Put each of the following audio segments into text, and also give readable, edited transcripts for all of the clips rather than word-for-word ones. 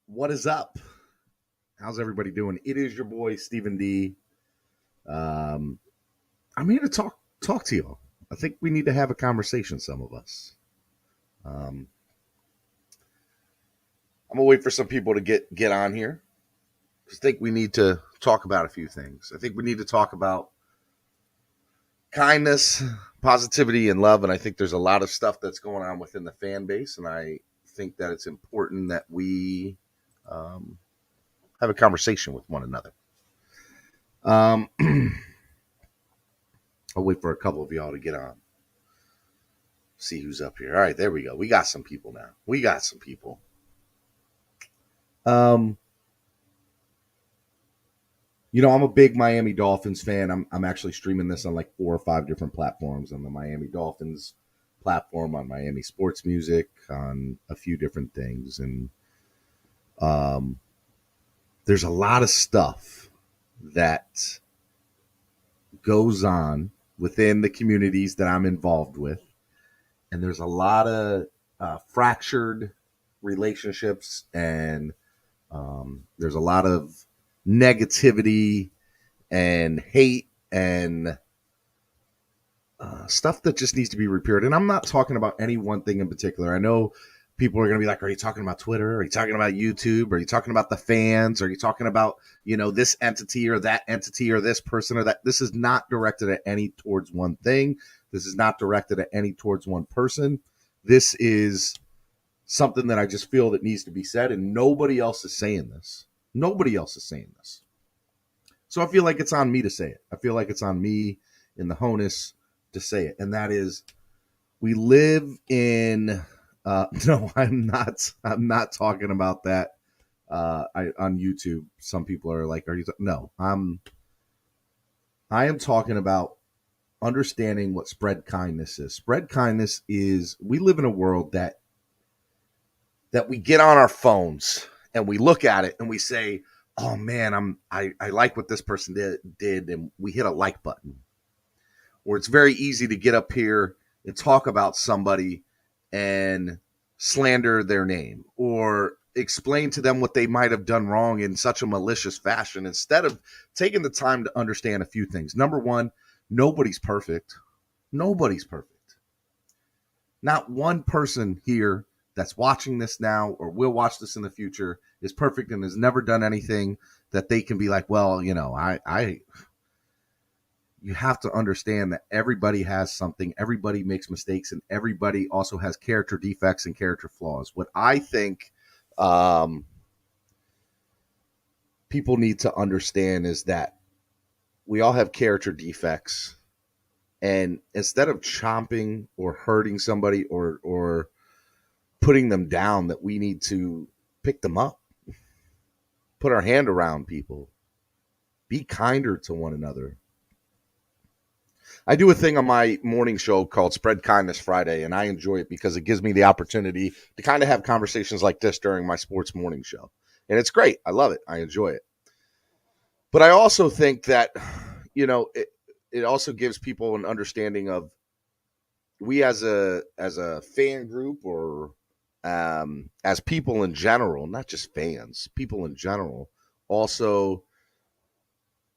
What is up? How's everybody doing? It is your boy Stephen D. Um, I'm here to talk to y'all. I think we need to have a conversation. Some of us. Um, I'm gonna wait for some people to get on here. I think we need to talk about a few things. I think we need to talk about kindness, positivity, and love. And I think there's a lot of stuff that's going on within the fan base, and I think that it's important that we um, have a conversation with one another. Um, I'll wait for a couple of y'all to get on. See who's up here. All right, there we go. We got some people now. We got some people. Um, I'm a big Miami Dolphins fan. I'm actually streaming this on like 4 or 5 different platforms, on the Miami Dolphins platform, on Miami Sports Music, on a few different things, and um, there's a lot of stuff that goes on within the communities that I'm involved with, and there's a lot of fractured relationships, and there's a lot of negativity and hate and stuff that just needs to be repaired. And I'm not talking about any one thing in particular. I know people are going to be like, are you talking about Twitter? Are you talking about YouTube? Are you talking about the fans? Are you talking about, this entity or that entity or this person or that? This is not directed at any towards one thing. This is not directed at any towards one person. This is something that I just feel that needs to be said, and nobody else is saying this. Nobody else is saying this. So I feel like it's on me to say it. I feel like it's on me in the honus to say it. And that is, we live in no, I'm not talking about that on YouTube. Some people are like, are you no, I am talking about understanding what spread kindness is. Spread kindness is, we live in a world that we get on our phones and we look at it and we say, oh man, I like what this person did, and we hit a like button. Or it's very easy to get up here and talk about somebody and slander their name, or explain to them what they might have done wrong in such a malicious fashion, instead of taking the time to understand a few things. Number one, nobody's perfect. Nobody's perfect. Not one person here that's watching this now or will watch this in the future is perfect and has never done anything that they can be like, well, you have to understand that everybody has something, everybody makes mistakes, and everybody also has character defects and character flaws. What I think people need to understand is that we all have character defects, and instead of chomping or hurting somebody or putting them down, that we need to pick them up, put our hand around people, be kinder to one another. I do a thing on my morning show called Spread Kindness Friday, and I enjoy it because it gives me the opportunity to kind of have conversations like this during my sports morning show. And it's great. I love it. I enjoy it. But I also think that, it also gives people an understanding of, we as a fan group, or as people in general, not just fans, people in general, also,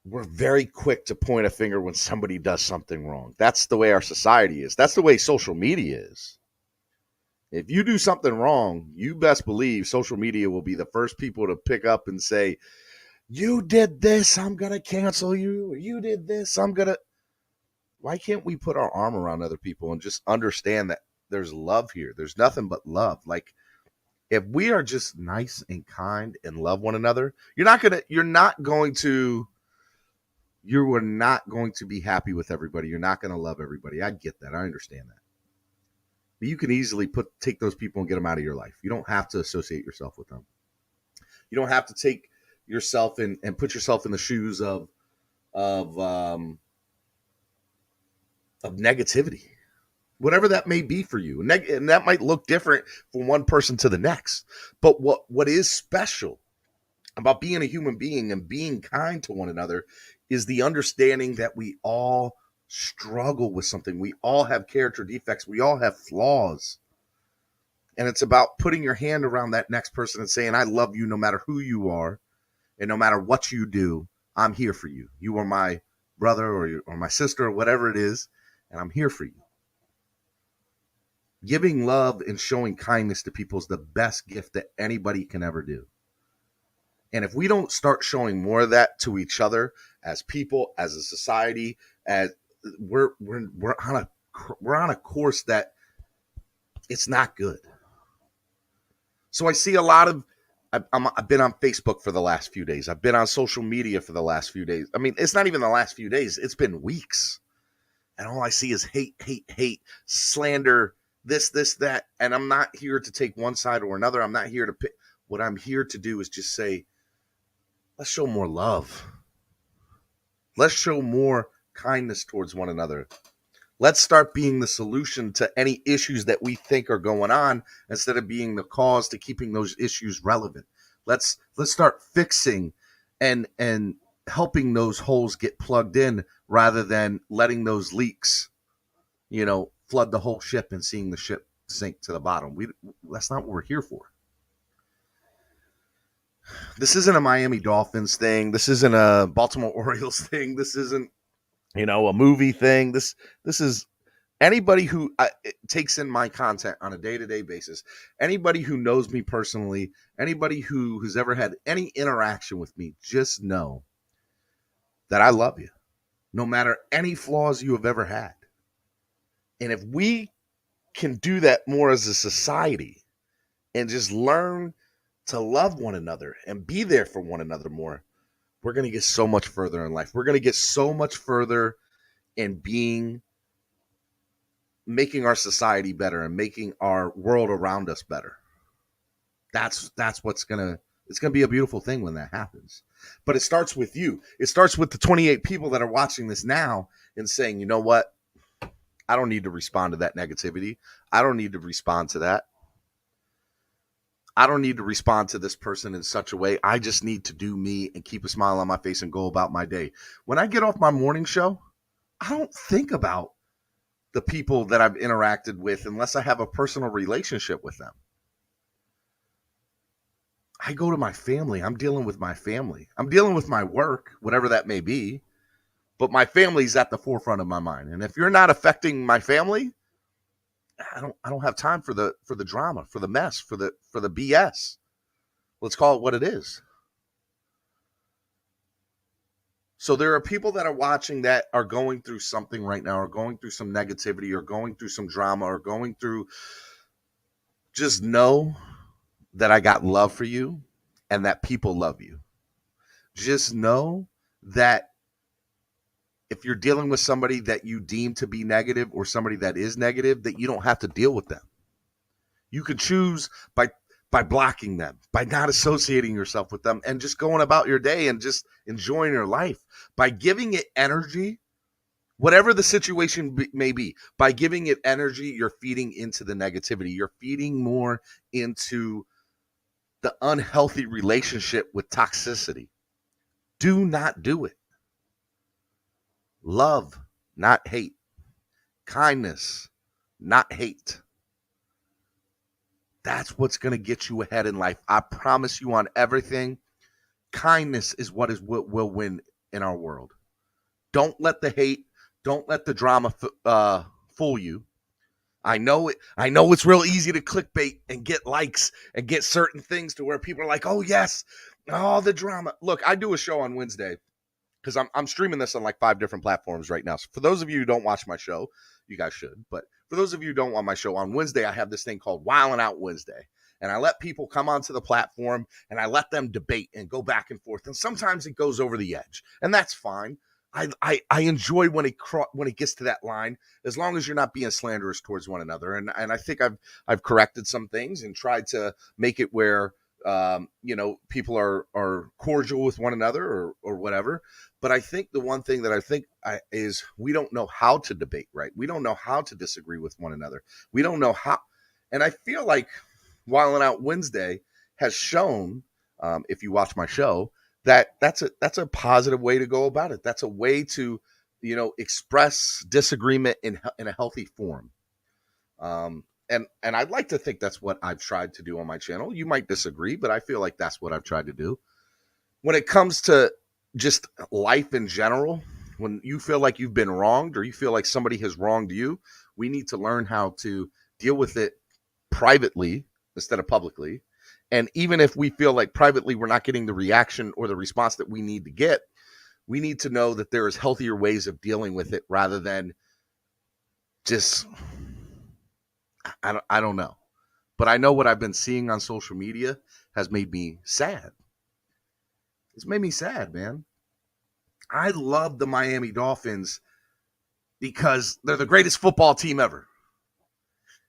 we're very quick to point a finger when somebody does something wrong. That's the way our society is. That's the way social media is. If you do something wrong, you best believe social media will be the first people to pick up and say, you did this, I'm going to cancel you. Or you did this, I'm going to. Why can't we put our arm around other people and just understand that there's love here? There's nothing but love. Like, if we are just nice and kind and love one another, you're not going to be happy with everybody. You're not going to love everybody. I get that. I understand that. But you can easily take those people and get them out of your life. You don't have to associate yourself with them. You don't have to take yourself and put yourself in the shoes of negativity, whatever that may be for you. And that might look different from one person to the next. But what is special about being a human being and being kind to one another is the understanding that we all struggle with something. We all have character defects. We all have flaws. And it's about putting your hand around that next person and saying, I love you no matter who you are and no matter what you do. I'm here for you. You are my brother or my sister or whatever it is, and I'm here for you. Giving love and showing kindness to people is the best gift that anybody can ever do. And if we don't start showing more of that to each other as people, as a society, as we're on a course that it's not good. So I see a lot of. I've been on Facebook for the last few days. I've been on social media for the last few days. I mean, it's not even the last few days. It's been weeks. And all I see is hate, hate, hate, slander, this, that. And I'm not here to take one side or another. I'm not here to pick. What I'm here to do is just say, let's show more love. Let's show more kindness towards one another. Let's start being the solution to any issues that we think are going on instead of being the cause to keeping those issues relevant. Let's start fixing and helping those holes get plugged in rather than letting those leaks, flood the whole ship and seeing the ship sink to the bottom. That's not what we're here for. This isn't a Miami Dolphins thing. This isn't a Baltimore Orioles thing. This isn't, a movie thing. This is anybody who takes in my content on a day-to-day basis, anybody who knows me personally, anybody who has ever had any interaction with me, just know that I love you, no matter any flaws you have ever had. And if we can do that more as a society and just learn to love one another and be there for one another more, we're going to get so much further in life. We're going to get so much further in making our society better and making our world around us better. That's what's it's gonna be a beautiful thing when that happens. But it starts with you. It starts with the 28 people that are watching this now and saying, you know what? I don't need to respond to that negativity. I don't need to respond to that. I don't need to respond to this person in such a way. I just need to do me and keep a smile on my face and go about my day. When I get off my morning show, I don't think about the people that I've interacted with unless I have a personal relationship with them. I go to my family. I'm dealing with my family. I'm dealing with my work, whatever that may be. But my family's at the forefront of my mind. And if you're not affecting my family, I don't have time for the drama, for the mess, for the BS. Let's call it what it is. So there are people that are watching that are going through something right now, or going through some negativity, or going through some drama, or going through. Just know that I got love for you and that people love you. Just know that if you're dealing with somebody that you deem to be negative or somebody that is negative, that you don't have to deal with them. You can choose by blocking them, by not associating yourself with them, and just going about your day and just enjoying your life. By giving it energy, whatever the situation may be, by giving it energy, you're feeding into the negativity. You're feeding more into the unhealthy relationship with toxicity. Do not do it. Love, not hate. Kindness, not hate. That's what's going to get you ahead in life. I promise you on everything. Kindness is what will win in our world. Don't let the hate, don't let the drama fool you. I know it's real easy to clickbait and get likes and get certain things to where people are like, oh yes, all the drama. Look, I do a show on Wednesday because I'm streaming this on like 5 different platforms right now. So for those of you who don't watch my show, you guys should. But for those of you who don't want my show, on Wednesday, I have this thing called Wildin' Out Wednesday. And I let people come onto the platform and I let them debate and go back and forth. And sometimes it goes over the edge. And that's fine. I enjoy when it gets to that line, as long as you're not being slanderous towards one another. And I think I've corrected some things and tried to make it where people are cordial with one another or whatever. But I think the one thing that I think is we don't know how to debate, right? We don't know how to disagree with one another. We don't know how. And I feel like Wildin' Out Wednesday has shown, if you watch my show, that's a positive way to go about it. That's a way to, express disagreement in a healthy form. and I'd like to think that's what I've tried to do on my channel. You might disagree, but I feel like that's what I've tried to do. When it comes to just life in general, when you feel like you've been wronged or you feel like somebody has wronged you, we need to learn how to deal with it privately instead of publicly. And even if we feel like privately we're not getting the reaction or the response that we need to get, we need to know that there is healthier ways of dealing with it rather than just I don't know. But I know what I've been seeing on social media has made me sad. It's made me sad, man. I love the Miami Dolphins because they're the greatest football team ever.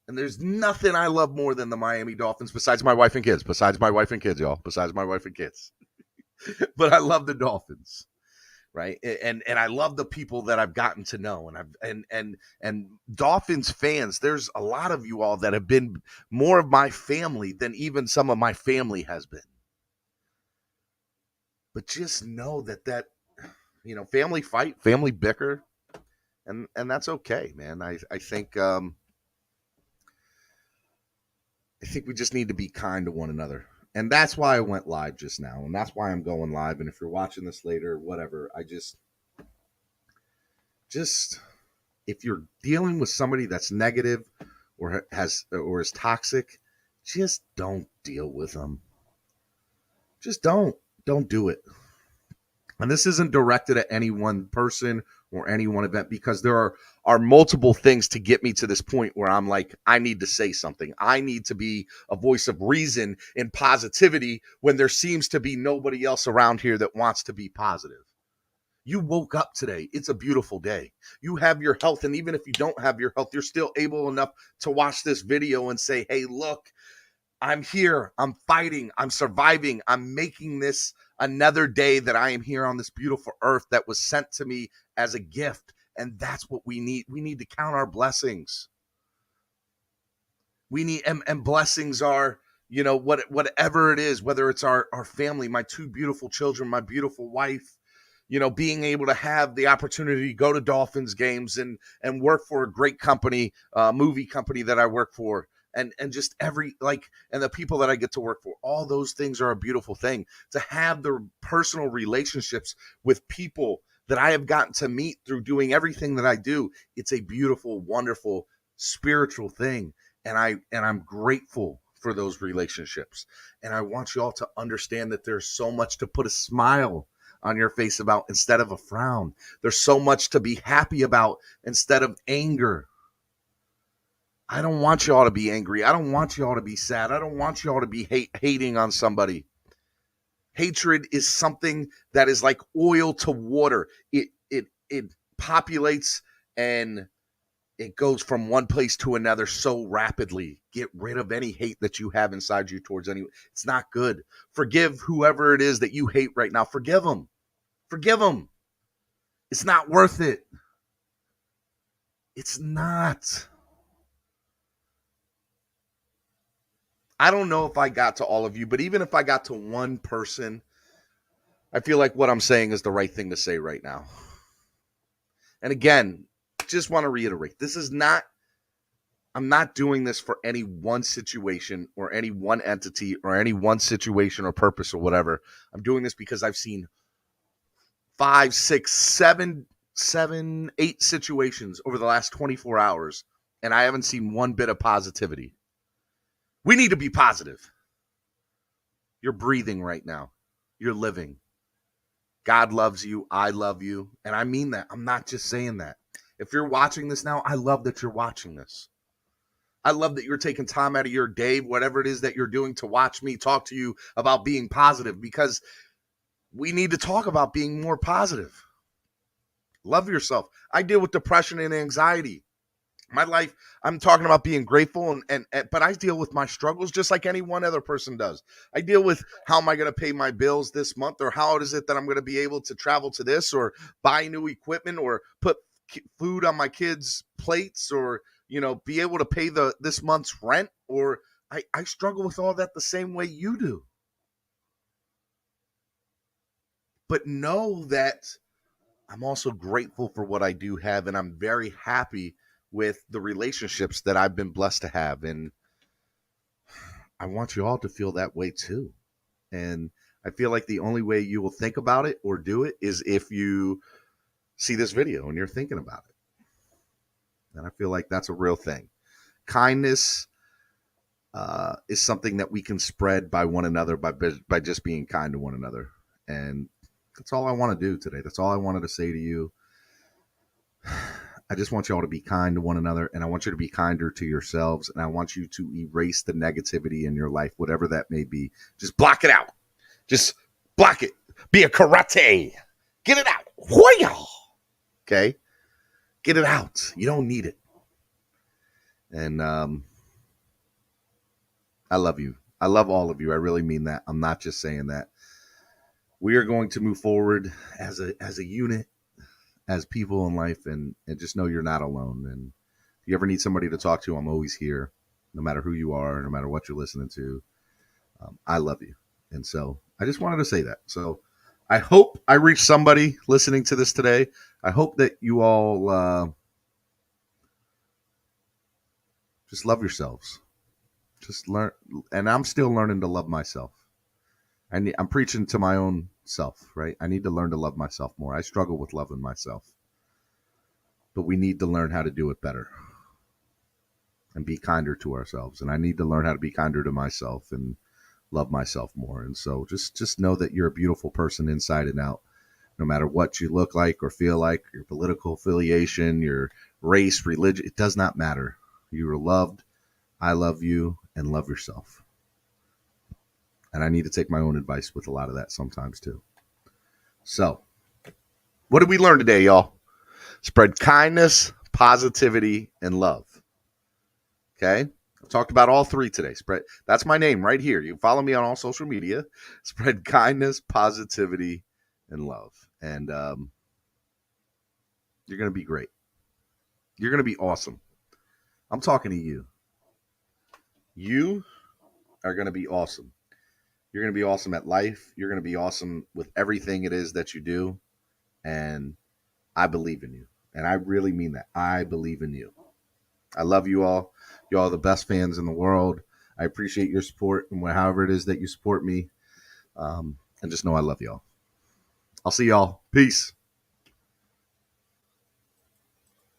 And there's nothing I love more than the Miami Dolphins besides my wife and kids. Besides my wife and kids, y'all. Besides my wife and kids. But I love the Dolphins, right? And I love the people that I've gotten to know. And Dolphins fans, there's a lot of you all that have been more of my family than even some of my family has been. But just know that family fight, family bicker, and that's okay, man. I think we just need to be kind to one another. And that's why I went live just now. And that's why I'm going live. And if you're watching this later, whatever, I just if you're dealing with somebody that's negative or is toxic, just don't deal with them. Just don't do it. And this isn't directed at any one person or any one event, because there are multiple things to get me to this point where I'm like, I need to say something. I need to be a voice of reason and positivity when there seems to be nobody else around here that wants to be positive. You woke up today. It's a beautiful day. You have your health. And even if you don't have your health, you're still able enough to watch this video and say, hey, look, I'm here. I'm fighting. I'm surviving. I'm making this another day that I am here on this beautiful earth that was sent to me as a gift. And that's what we need. We need to count our blessings. We need, and blessings are, whatever it is, whether it's our family, my two beautiful children, my beautiful wife, being able to have the opportunity to go to Dolphins games and work for a great company, movie company that I work for. And just and the people that I get to work for, all those things are a beautiful thing. To have the personal relationships with people that I have gotten to meet through doing everything that I do, it's a beautiful, wonderful, spiritual thing. And I'm grateful for those relationships. And I want you all to understand that there's so much to put a smile on your face about instead of a frown. There's so much to be happy about instead of anger. I don't want you all to be angry. I don't want you all to be sad. I don't want you all to be hating on somebody. Hatred is something that is like oil to water. It populates and it goes from one place to another so rapidly. Get rid of any hate that you have inside you towards anyone. It's not good. Forgive whoever it is that you hate right now. Forgive them. Forgive them. It's not worth it. It's not. I don't know if I got to all of you, but even if I got to one person, I feel like what I'm saying is the right thing to say right now. And again, just want to reiterate, I'm not doing this for any one situation or any one entity or any one situation or purpose or whatever. I'm doing this because I've seen 5, 6, 7, 8 situations over the last 24 hours, and I haven't seen one bit of positivity. We need to be positive. You're breathing right now. You're living. God loves you. I love you. And I mean that. I'm not just saying that. If you're watching this now, I love that you're watching this. I love that you're taking time out of your day, whatever it is that you're doing, to watch me talk to you about being positive, because we need to talk about being more positive. Love yourself. I deal with depression and anxiety. My life, I'm talking about being grateful, but I deal with my struggles just like any one other person does. I deal with how am I going to pay my bills this month, or how is it that I'm going to be able to travel to this, or buy new equipment, or put food on my kids' plates, or be able to pay this month's rent, or I struggle with all that the same way you do. But know that I'm also grateful for what I do have, and I'm very happy with the relationships that I've been blessed to have. And I want you all to feel that way too. And I feel like the only way you will think about it or do it is if you see this video and you're thinking about it. And I feel like that's a real thing. Kindness is something that we can spread by one another by just being kind to one another. And that's all I want to do today. That's all I wanted to say to you. I just want you all to be kind to one another, and I want you to be kinder to yourselves, and I want you to erase the negativity in your life, whatever that may be. Just block it out. Just block it. Be a karate. Get it out. Hoya. Okay? Get it out. You don't need it. And I love you. I love all of you. I really mean that. I'm not just saying that. We are going to move forward as a unit, as people in life, and just know you're not alone. And if you ever need somebody to talk to, I'm always here, no matter who you are, no matter what you're listening to. I love you. And so I just wanted to say that. So I hope I reached somebody listening to this today. I hope that you all just love yourselves. Just learn. And I'm still learning to love myself. I'm preaching to my own self, right? I need to learn to love myself more. I struggle with loving myself. But we need to learn how to do it better and be kinder to ourselves. And I need to learn how to be kinder to myself and love myself more. And so just know that you're a beautiful person inside and out, no matter what you look like or feel like, your political affiliation, your race, religion, it does not matter. You are loved. I love you, and love yourself. And I need to take my own advice with a lot of that sometimes too. So, what did we learn today, y'all? Spread kindness, positivity, and love. Okay? I've talked about all three today. Spread. That's my name right here. You can follow me on all social media. Spread kindness, positivity, and love. And you're going to be great. You're going to be awesome. I'm talking to you. You are going to be awesome. You're going to be awesome at life. You're going to be awesome with everything it is that you do. And I believe in you. And I really mean that. I believe in you. I love you all. You all are the best fans in the world. I appreciate your support and however it is that you support me. And just know I love y'all. I'll see y'all. Peace.